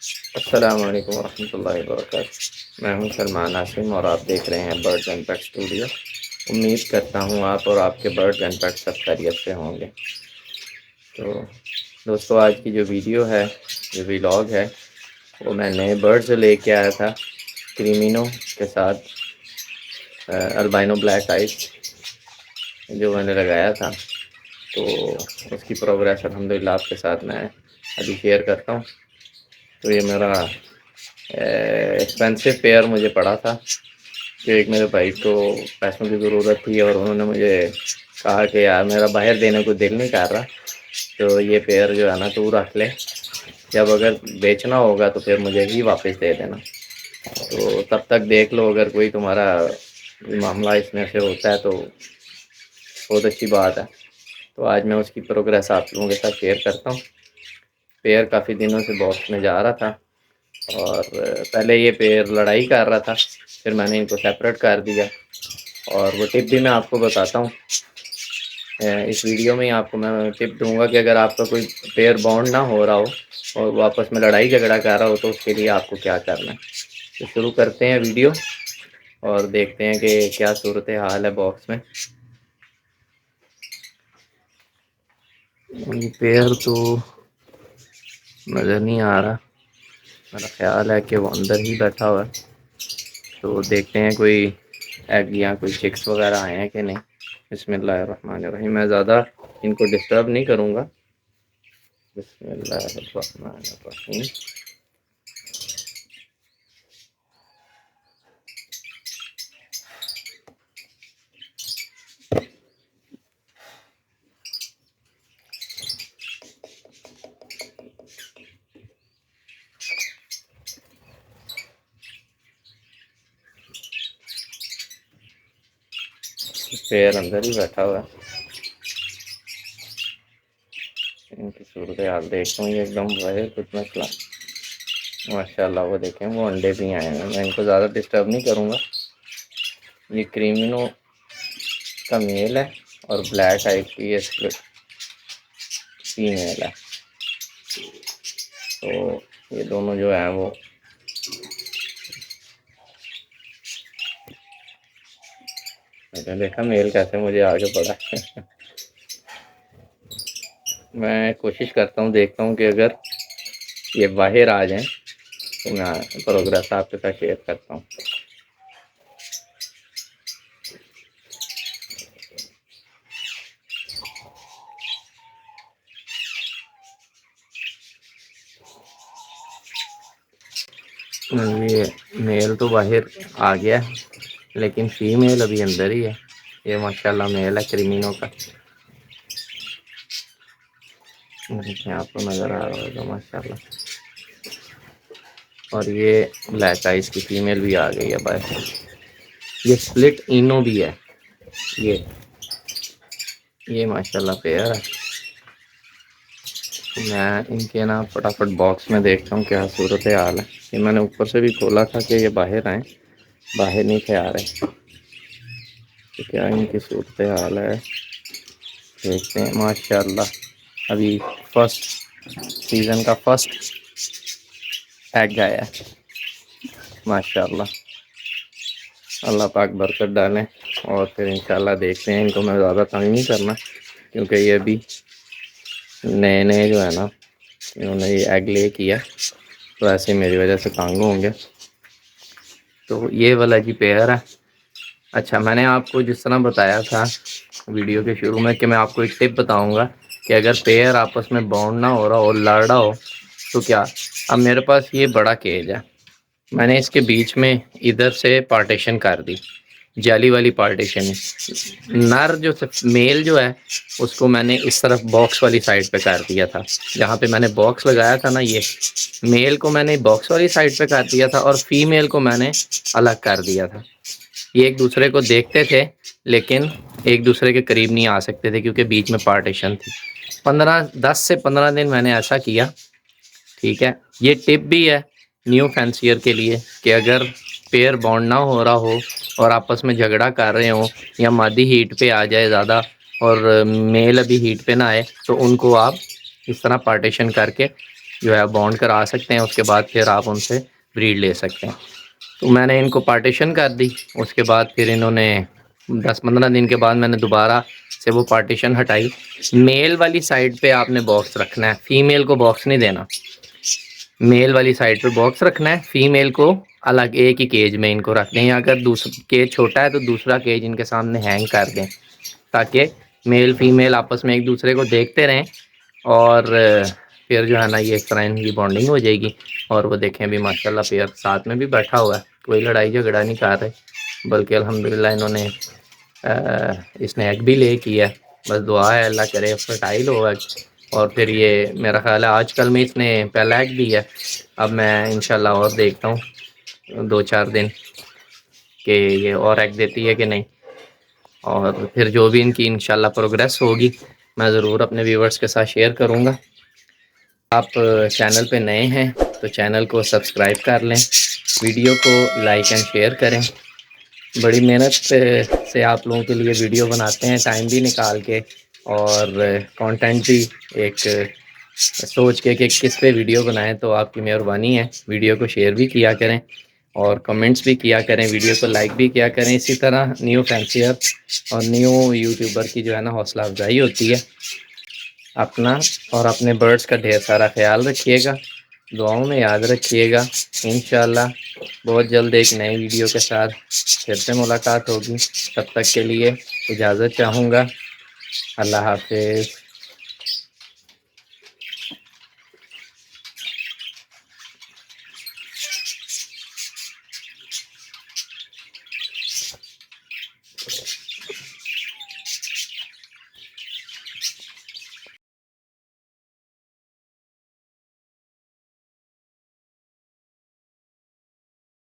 السلام علیکم ورحمۃ اللہ وبرکاتہ۔ میں ہوں سلمان عاصم اور آپ دیکھ رہے ہیں برڈز اینڈ پیٹ اسٹوڈیو۔ امید کرتا ہوں آپ اور آپ کے برڈز اینڈ پیٹ سب خیریت سے ہوں گے۔ تو دوستو، آج کی جو ویڈیو ہے، جو ولاگ ہے، وہ میں نئے برڈز لے کے آیا تھا کریمینو کے ساتھ، البائنو بلیک آئز جو میں نے لگایا تھا۔ تو اس کی پروگریس الحمدللہ آپ کے ساتھ میں ابھی شیئر کرتا ہوں۔ تو یہ میرا ایکسپینسو پیئر مجھے پڑا تھا کہ ایک میرے بھائی کو پیسوں کی ضرورت تھی اور انہوں نے مجھے کہا کہ یار میرا باہر دینے کو دل نہیں کر رہا، تو یہ پیئر جو ہے نا تو رکھ لے، جب اگر بیچنا ہوگا تو پھر مجھے ہی واپس دے دینا۔ تو تب تک دیکھ لو، اگر کوئی تمہارا معاملہ اس میں سے ہوتا ہے تو بہت اچھی بات ہے۔ تو آج میں اس کی پروگریس آپ لوگوں کے ساتھ شیئر کرتا ہوں۔ پیئر کافی دنوں سے باکس میں جا رہا تھا اور پہلے یہ پیئر لڑائی کر رہا تھا، پھر میں نے ان کو سیپریٹ کر دیا، اور وہ ٹپ بھی میں آپ کو بتاتا ہوں اس ویڈیو میں ہی۔ آپ کو میں ٹپ دوں گا کہ اگر آپ کا کوئی پیئر باؤنڈ نہ ہو رہا ہو اور وہ آپس میں لڑائی جھگڑا کر رہا ہو تو اس کے لیے آپ کو کیا کرنا ہے۔ تو شروع کرتے ہیں ویڈیو اور دیکھتے ہیں کہ کیا صورت حال ہے باکس میں۔ پیئر تو نظر نہیں آ رہا، میرا خیال ہے کہ وہ اندر ہی بیٹھا ہوا ہے۔ تو دیکھتے ہیں کوئی ایگ یا کوئی چکس وغیرہ آئے ہیں کہ نہیں۔ بسم اللہ الرحمن الرحیم۔ میں زیادہ ان کو ڈسٹرب نہیں کروں گا۔ بسم اللہ الرحمن الرحیم۔ پیر اندر ہی بیٹھا ہوا ہے۔ ان کی صورت حال دیکھتا ہوں، یہ ایک دم وہے کچھ مسئلہ ماشاء اللہ۔ وہ دیکھیں وہ انڈے بھی آئے ہیں، میں ان کو زیادہ ڈسٹرب نہیں کروں گا۔ یہ کریمینو کا میل ہے اور بلیک آئی کی یہ فیمیل ہے۔ تو یہ دونوں جو ہیں وہ میں نے دیکھا میل کیسے مجھے آگے بڑھا۔ میں کوشش کرتا ہوں، دیکھتا ہوں کہ اگر یہ باہر آ جائیں تو میں پروگریس آپ کے ساتھ شیئر کرتا ہوں۔ یہ میل تو باہر آ گیا ہے لیکن فیمیل ابھی اندر ہی ہے۔ یہ ماشاءاللہ میل ہے کریمینو کا، دیکھیں آپ کو نظر آ رہا ہوگا ماشاءاللہ۔ اور یہ بلیک آئز کی فیمیل بھی آ گئی ہے باہر۔ یہ سپلٹ اینو بھی ہے۔ یہ ماشاءاللہ پیئر ہے۔ میں ان کے نا فٹافٹ باکس میں دیکھتا ہوں کیا صورت حال ہے۔ یہ میں نے اوپر سے بھی کھولا تھا کہ یہ باہر آئیں، باہر نہیں تھے آ رہے، تو کیا ان کی صورت حال ہے دیکھتے ہیں۔ ماشاءاللہ ابھی فرسٹ سیزن کا فرسٹ ایگ آیا ہے ماشاءاللہ۔ اللہ پاک برکت ڈالیں، اور پھر انشاءاللہ دیکھتے ہیں۔ ان کو میں زیادہ تنگ نہیں کرنا کیونکہ یہ ابھی نئے نئے جو ہے نا انہوں نے یہ ایگ لے کیا، تو ایسے میری وجہ سے تنگ ہوں گے۔ تو یہ والا جی پیئر ہے۔ اچھا، میں نے آپ کو جس طرح بتایا تھا ویڈیو کے شروع میں کہ میں آپ کو ایک ٹپ بتاؤں گا کہ اگر پیئر آپس میں باؤنڈ نہ ہو رہا اور لڑ رہا ہو تو کیا۔ اب میرے پاس یہ بڑا کیج ہے، میں نے اس کے بیچ میں ادھر سے پارٹیشن کر دی، جالی والی پارٹیشن ہے۔ نر جو میل جو ہے اس کو میں نے اس طرف باکس والی سائڈ پہ کر دیا تھا، جہاں پہ میں نے باکس لگایا تھا نا، یہ میل کو میں نے باکس والی سائڈ پہ کر دیا تھا اور فیمیل کو میں نے الگ کر دیا تھا۔ یہ ایک دوسرے کو دیکھتے تھے لیکن ایک دوسرے کے قریب نہیں آ سکتے تھے کیونکہ بیچ میں پارٹیشن تھی۔ 10 سے 15 دن میں نے ایسا کیا، ٹھیک ہے۔ یہ ٹپ بھی ہے نیو فینسیئر کے لیے کہ اگر پیئر بانڈ نہ ہو رہا ہو اور آپس میں جھگڑا کر رہے ہوں یا مادی ہیٹ پہ آ جائے زیادہ اور میل ابھی ہیٹ پہ نہ آئے، تو ان کو آپ اس طرح پارٹیشن کر کے جو ہے بانڈ کرا سکتے ہیں، اس کے بعد پھر آپ ان سے بریڈ لے سکتے ہیں۔ تو میں نے ان کو پارٹیشن کر دی، اس کے بعد پھر انہوں نے 10-15 دن کے بعد میں نے دوبارہ سے وہ پارٹیشن ہٹائی۔ میل والی سائڈ پہ آپ نے باکس رکھنا ہے، فیمیل کو باکس نہیں دینا۔ میل والی سائڈ پہ باکس رکھنا ہے، فیمیل کو الگ ایک ہی کیج میں ان کو رکھ دیں، یا اگر دوسرا کیج چھوٹا ہے تو دوسرا کیج ان کے سامنے ہینگ کر دیں، تاکہ میل فیمیل آپس میں ایک دوسرے کو دیکھتے رہیں، اور پھر جو ہے نا یہ ایک فرینڈ کی بانڈنگ ہو جائے گی۔ اور وہ دیکھیں بھی ماشاءاللہ پیئر ساتھ میں بھی بیٹھا ہوا ہے، کوئی لڑائی جھگڑا نہیں کر رہے، بلکہ الحمدللہ انہوں نے اس نے ایگ بھی لے کیا ہے۔ بس دعا ہے اللہ کرے فرٹائل ہو ایگ، اور پھر یہ میرا خیال ہے آج کل میں اس نے پہلا ایگ دی ہے۔ اب میں انشاءاللہ اور دیکھتا ہوں 2-4 دن کہ یہ اور ایگ دیتی ہے کہ نہیں، اور پھر جو بھی ان کی انشاءاللہ پروگریس ہوگی میں ضرور اپنے ویورز کے ساتھ شیئر کروں گا۔ آپ چینل پہ نئے ہیں تو چینل کو سبسکرائب کر لیں، ویڈیو کو لائک اینڈ شیئر کریں۔ بڑی محنت سے آپ لوگوں کے لیے ویڈیو بناتے ہیں، ٹائم بھی نکال کے، اور کانٹینٹ بھی ایک سوچ کے کہ کس پہ ویڈیو بنائیں، تو آپ کی مہربانی ہے ویڈیو کو شیئر بھی کیا کریں اور کمنٹس بھی کیا کریں، ویڈیو کو لائک بھی کیا کریں۔ اسی طرح نیو فینسیئر اور نیو یوٹیوبر کی جو ہے نا حوصلہ افزائی ہوتی ہے۔ اپنا اور اپنے برڈس کا ڈھیر سارا خیال رکھیے گا، دعاؤں میں یاد رکھیے گا۔ انشاءاللہ بہت جلد ایک نئی ویڈیو کے ساتھ پھر سے ملاقات ہوگی، تب تک کے لیے اجازت چاہوں گا۔ اللہ حافظ۔